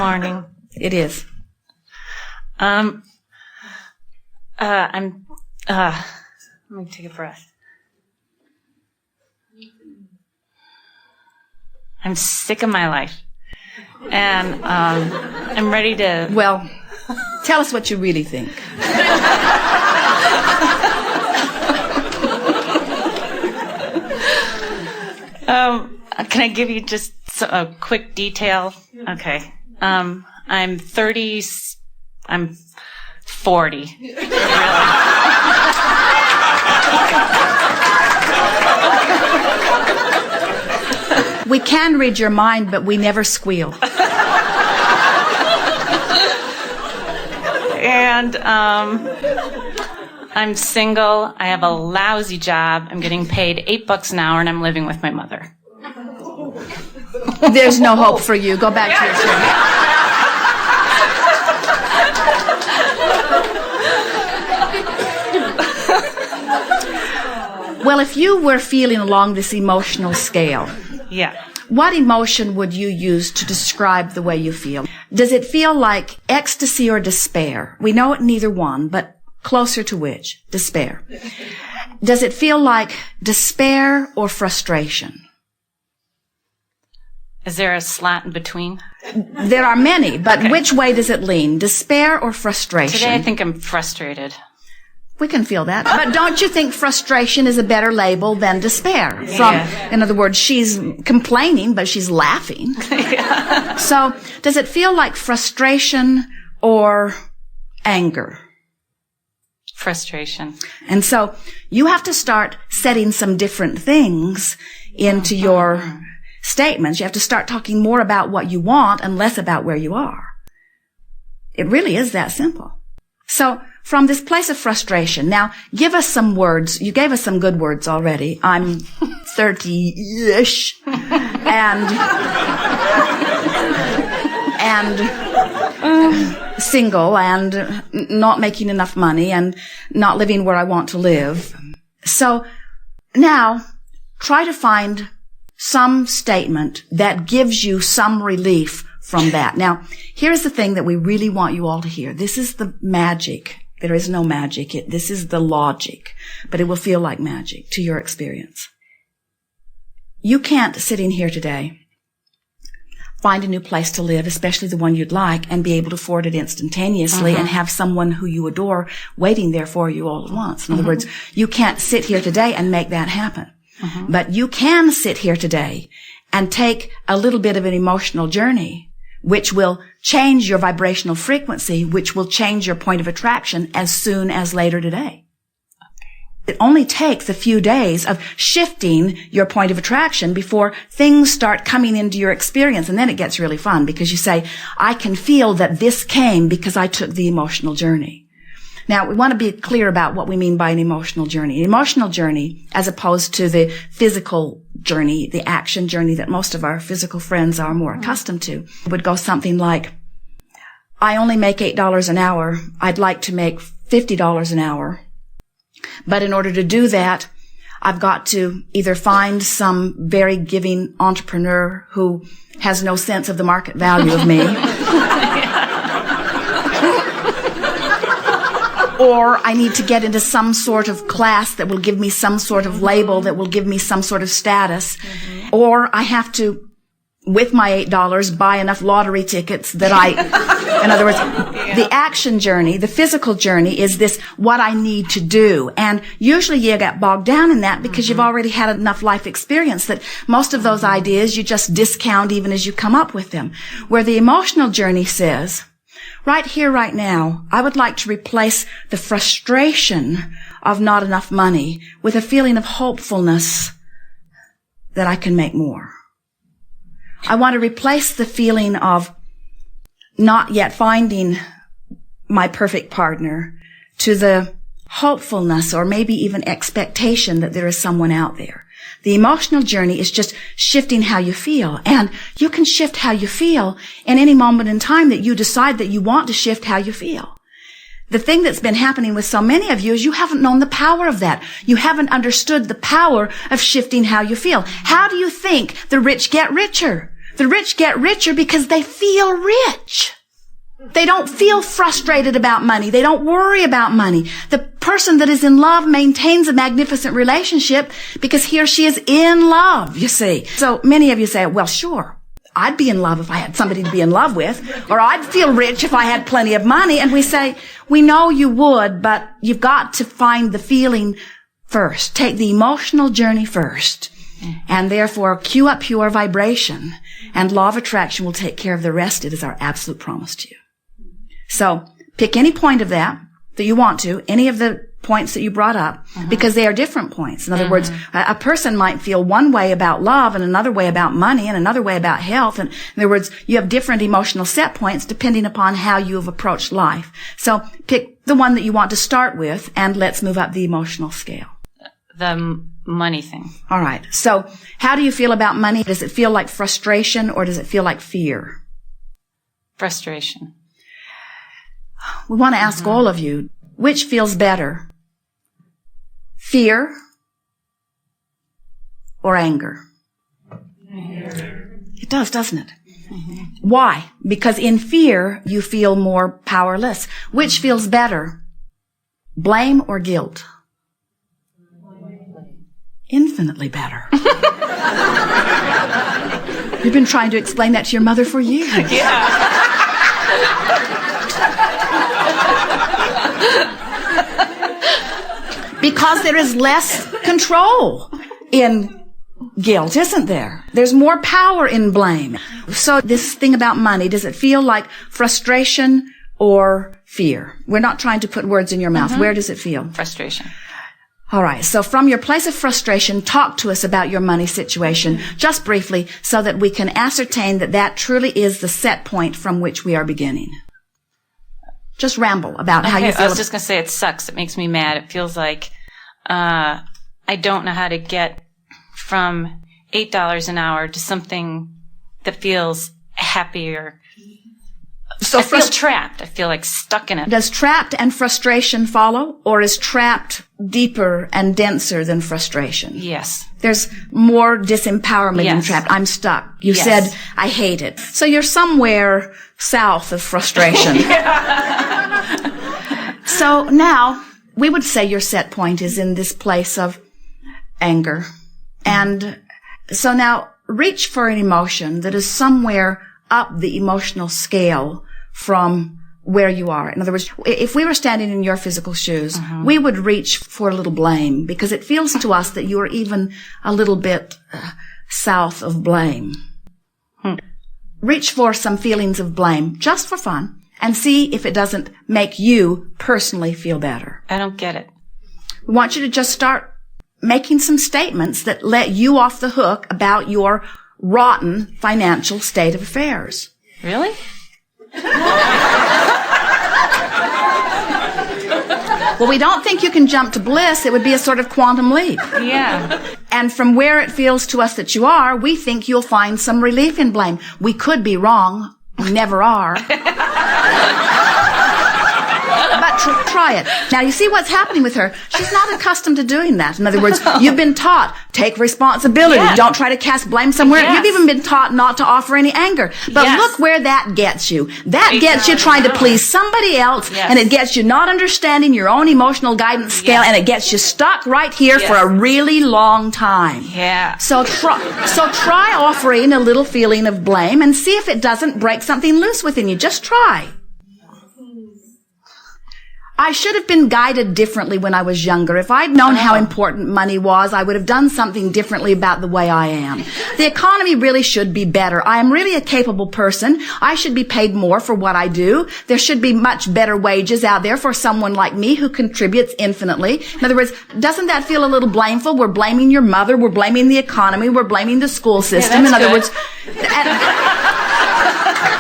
morning. It is. Let me take a breath. I'm sick of my life. And I'm ready to... Well, tell us what you really think. Can I give you just a quick detail? Okay. I'm 30... I'm 40. We can read your mind, but we never squeal. And I'm single. I have a lousy job. I'm getting paid $8 an hour, and I'm living with my mother. There's no hope for you. Go back to your seat. Well, if you were feeling along this emotional scale, yeah, what emotion would you use to describe the way you feel? Does it feel like ecstasy or despair? We know it neither one, but closer to which? Despair. Does it feel like despair or frustration? Is there a slot in between? There are many, but okay. Which way does it lean? Despair or frustration? Today I think I'm frustrated. We can feel that. But don't you think frustration is a better label than despair? In other words, she's complaining, but she's laughing. Yeah. So, does it feel like frustration or anger? Frustration. And so, you have to start setting some different things into your statements. You have to start talking more about what you want and less about where you are. It really is that simple. So, from this place of frustration, now give us some words. You gave us some good words already. I'm 30-ish and single and not making enough money and not living where I want to live. So now try to find some statement that gives you some relief from that. Now, here's the thing that we really want you all to hear. This is the magic. There is no magic. This is the logic, but it will feel like magic to your experience. You can't, sitting here today, find a new place to live, especially the one you'd like, and be able to afford it instantaneously and have someone who you adore waiting there for you all at once. In other words, you can't sit here today and make that happen. But you can sit here today and take a little bit of an emotional journey which will change your vibrational frequency, which will change your point of attraction as soon as later today. Okay. It only takes a few days of shifting your point of attraction before things start coming into your experience, and then it gets really fun because you say, I can feel that this came because I took the emotional journey. Now, we want to be clear about what we mean by an emotional journey. An emotional journey, as opposed to the physical journey, the action journey that most of our physical friends are more accustomed to, would go something like, I only make $8 an hour. I'd like to make $50 an hour. But in order to do that, I've got to either find some very giving entrepreneur who has no sense of the market value of me, or I need to get into some sort of class that will give me some sort of label, that will give me some sort of status, or I have to, with my $8, buy enough lottery tickets that in other words, the action journey, the physical journey is this, what I need to do. And usually you get bogged down in that because you've already had enough life experience that most of those ideas you just discount even as you come up with them. Where the emotional journey says, right here, right now, I would like to replace the frustration of not enough money with a feeling of hopefulness that I can make more. I want to replace the feeling of not yet finding my perfect partner to the hopefulness or maybe even expectation that there is someone out there. The emotional journey is just shifting how you feel. And you can shift how you feel in any moment in time that you decide that you want to shift how you feel. The thing that's been happening with so many of you is you haven't known the power of that. You haven't understood the power of shifting how you feel. How do you think the rich get richer? The rich get richer because they feel rich. They don't feel frustrated about money. They don't worry about money. The person that is in love maintains a magnificent relationship because he or she is in love, you see. So many of you say, well, sure, I'd be in love if I had somebody to be in love with, or I'd feel rich if I had plenty of money. And we say, we know you would, but you've got to find the feeling first. Take the emotional journey first. And therefore, cue up pure vibration. And law of attraction will take care of the rest. It is our absolute promise to you. So pick any point of that you want to, any of the points that you brought up, because they are different points. In other words, a person might feel one way about love and another way about money and another way about health. And in other words, you have different emotional set points depending upon how you have approached life. So pick the one that you want to start with, and let's move up the emotional scale. The money thing. All right. So how do you feel about money? Does it feel like frustration or does it feel like fear? Frustration. We want to ask all of you, which feels better? Fear or anger? It does, doesn't it? Why? Because in fear, you feel more powerless. Which feels better? Blame or guilt? Infinitely better. You've been trying to explain that to your mother for years. Yeah. Because there is less control in guilt, isn't there? There's more power in blame. So this thing about money, does it feel like frustration or fear? We're not trying to put words in your mouth. Where does it feel? Frustration. All right. So from your place of frustration, talk to us about your money situation, just briefly, so that we can ascertain that that truly is the set point from which we are beginning. Just ramble about how you feel. I was just going to say it sucks. It makes me mad. It feels like I don't know how to get from $8 an hour to something that feels happier. So I feel trapped. I feel like stuck in it. Does trapped and frustration follow, or is trapped deeper and denser than frustration? Yes. There's more disempowerment in trapped. I'm stuck. You said, I hate it. So you're somewhere south of frustration. So now, we would say your set point is in this place of anger. And so now, reach for an emotion that is somewhere up the emotional scale from where you are. In other words, if we were standing in your physical shoes, we would reach for a little blame, because it feels to us that you are even a little bit south of blame. Reach for some feelings of blame, just for fun, and see if it doesn't make you personally feel better. I don't get it. We want you to just start making some statements that let you off the hook about your rotten financial state of affairs. Really? Well, we don't think you can jump to bliss. It would be a sort of quantum leap. Yeah. And from where it feels to us that you are, we think you'll find some relief in blame. We could be wrong. We never are. But try it. Now, you see what's happening with her? She's not accustomed to doing that. In other words, you've been taught, take responsibility. Yes. Don't try to cast blame somewhere. Yes. You've even been taught not to offer any anger. But look where that gets you. That gets you trying to please somebody else, and it gets you not understanding your own emotional guidance scale, and it gets you stuck right here for a really long time. Yeah. So try offering a little feeling of blame and see if it doesn't break something loose within you. Just try. I should have been guided differently when I was younger. If I'd known how important money was, I would have done something differently about the way I am. The economy really should be better. I am really a capable person. I should be paid more for what I do. There should be much better wages out there for someone like me who contributes infinitely. In other words, doesn't that feel a little blameful? We're blaming your mother. We're blaming the economy. We're blaming the school system. In other words,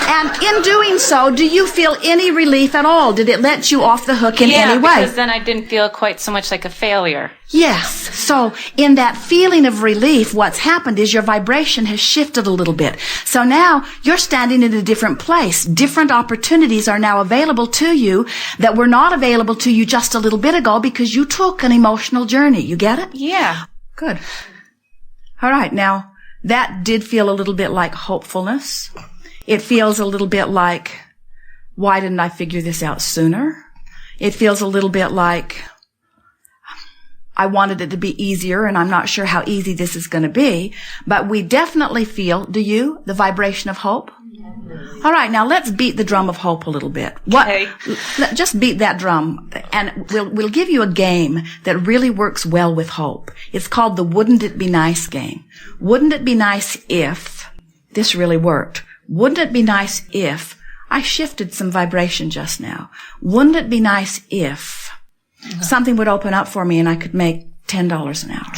and in doing so, do you feel any relief at all? Did it let you off the hook in any way? Yeah, because then I didn't feel quite so much like a failure. Yes. So in that feeling of relief, what's happened is your vibration has shifted a little bit. So now you're standing in a different place. Different opportunities are now available to you that were not available to you just a little bit ago because you took an emotional journey. You get it? Yeah. Good. All right. Now that did feel a little bit like hopefulness. It feels a little bit like, why didn't I figure this out sooner? It feels a little bit like, I wanted it to be easier, and I'm not sure how easy this is going to be. But we definitely feel, do you, the vibration of hope? All right, now let's beat the drum of hope a little bit. Okay. Just beat that drum, and we'll give you a game that really works well with hope. It's called the Wouldn't It Be Nice game. Wouldn't it be nice if this really worked? Wouldn't it be nice if I shifted some vibration just now? Wouldn't it be nice if something would open up for me and I could make $10 an hour?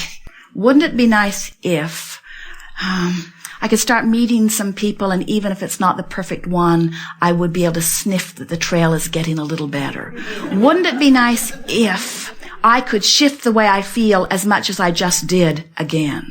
Wouldn't it be nice if I could start meeting some people, and even if it's not the perfect one, I would be able to sniff that the trail is getting a little better? Wouldn't it be nice if I could shift the way I feel as much as I just did again?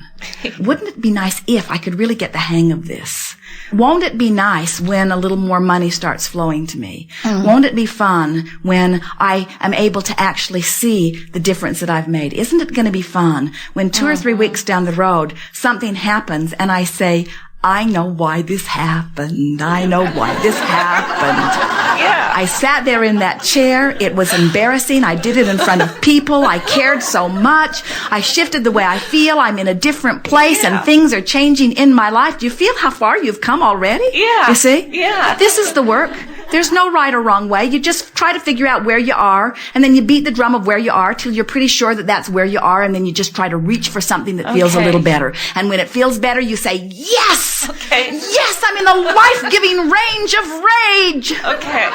Wouldn't it be nice if I could really get the hang of this? Won't it be nice when a little more money starts flowing to me? Won't it be fun when I am able to actually see the difference that I've made? Isn't it going to be fun when 2 or 3 weeks down the road something happens and I say, I know why this happened. I know why this happened. Yeah. I sat there in that chair. It was embarrassing. I did it in front of people. I cared so much. I shifted the way I feel. I'm in a different place and things are changing in my life. Do you feel how far you've come already? Yeah. You see? Yeah. This is the work. There's no right or wrong way. You just try to figure out where you are, and then you beat the drum of where you are till you're pretty sure that that's where you are, and then you just try to reach for something that feels a little better. And when it feels better, you say, yes! Okay. Yes, I'm in the life-giving range of rage! Okay.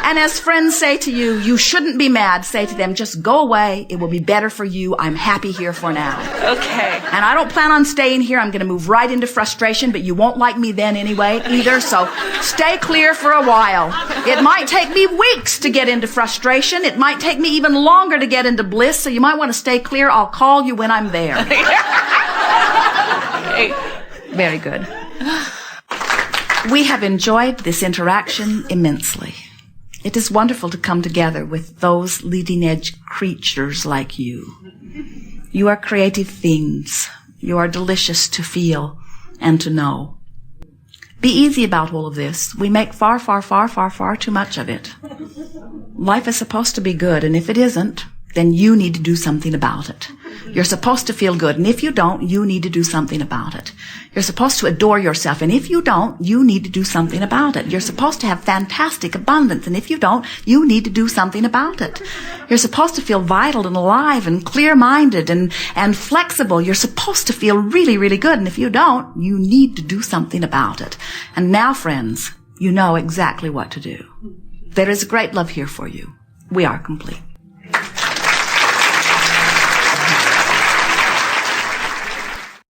And as friends say to you, you shouldn't be mad. Say to them, just go away. It will be better for you. I'm happy here for now. Okay. And I don't plan on staying here. I'm going to move right into frustration, but you won't like me then anyway either. So stay clear for a while. It might take me weeks to get into frustration. It might take me even longer to get into bliss. So you might want to stay clear. I'll call you when I'm there. Very good. We have enjoyed this interaction immensely. It is wonderful to come together with those leading-edge creatures like you. You are creative things. You are delicious to feel and to know. Be easy about all of this. We make far, far, far, far, far too much of it. Life is supposed to be good, and if it isn't, then you need to do something about it. You're supposed to feel good, and if you don't, you need to do something about it. You're supposed to adore yourself, and if you don't, you need to do something about it. You're supposed to have fantastic abundance, and if you don't, you need to do something about it. You're supposed to feel vital and alive and clear-minded and flexible. You're supposed to feel really, really good, and if you don't, you need to do something about it. And now, friends, you know exactly what to do. There is great love here for you. We are complete.